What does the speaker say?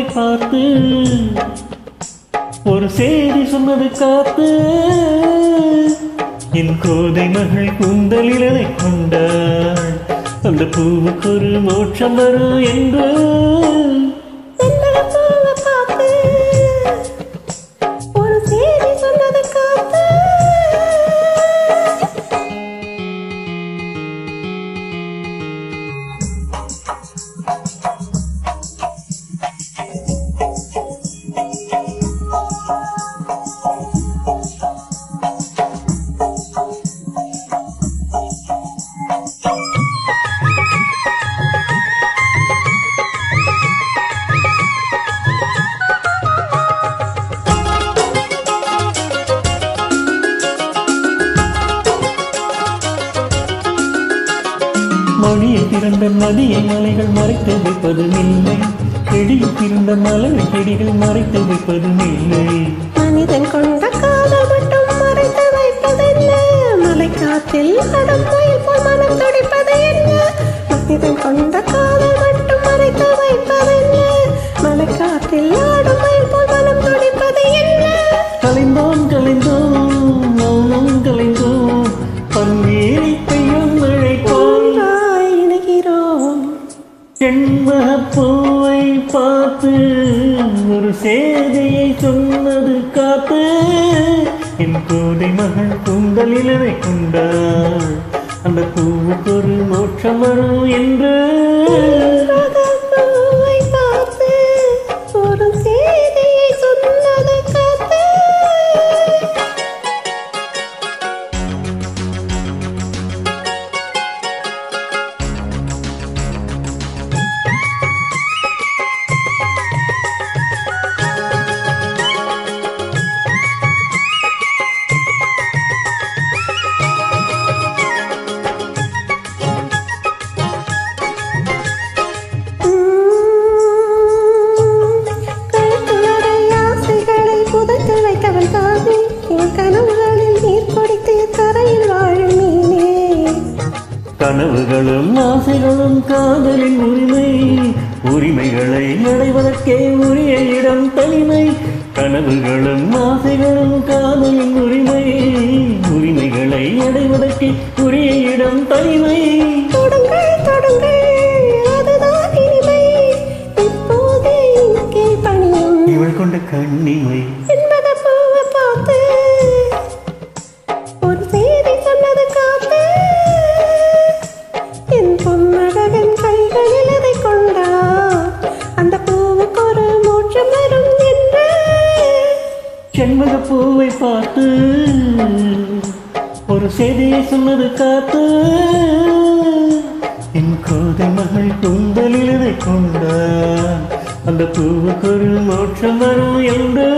பார்த்து ஒரு செய்தி சொன்னது காத்து என் கோதை மகள் கூந்தலிலை கொண்டாள் அந்த பூவுக்கு ஒரு மோட்சம் வரும் என்று மொழியில் பிறந்த நதியை மலைகள் மறைத்து வைப்பதும் இல்லை செடியில் பிறந்த மலைகள் செடிகள் மறைத்து வைப்பதும் இல்லை மனிதன் கொண்ட காதல் மட்டும் மறைத்து வைப்பதென்ன மலை காற்றில் அடம் புயல் போல் மனம் துடிப்பது என்ன மனிதன் கொண்ட காதல் மட்டும் மறைத்து வைப்பதென்ன மலை காற்றில் அடம் புயல் போல் மனம் துடிப்பது என்ன கலைந்தோம் கலைந்தோம் மௌனம் கலைந்தோம் பன்னீரை பெய்யும் மழை போல் செண்பகப்பூவை பார்த்து ஒரு சேதியை சொன்னது காத்து என் கோதை மகள் கூந்தலிலை கொண்டாள் அந்த பூவுக்கு ஒரு மோட்சம் வரும் என்று பார்த்து ஒரு சேதியை சொன்னது காத்து கனவுகளும் ஆசைகளும் காதலின் உரிமை உரிமைகளை அடைவதற்கே உரிய இடம் தனிமை கனவுகளும் ஆசைகளும் காதலின் உரிமை உரிமைகளை அடைவதற்கே உரிய இடம் தனிமை தொடங்கள் தொடங்கள் அதுதான் இனிமை இப்போதே இங்கே பணியும் இவள் கொண்ட கண்ணிமை என்பதை பூவை பார்த்து ஒரு செய்தி சொன்னது காத்து என் பொன்னழகன் கைகளில் அதை கொண்டா அந்த பூவுக்கு ஒரு மோட்சம் வரும் என்று செண்பக பூவை பார்த்து ஒரு செய்தியை சொன்னது காத்து என் கோதை மகள் கூந்தலிலை கொண்டான் அந்த பூவுக்கு ஒரு மோட்சம் வரும் என்று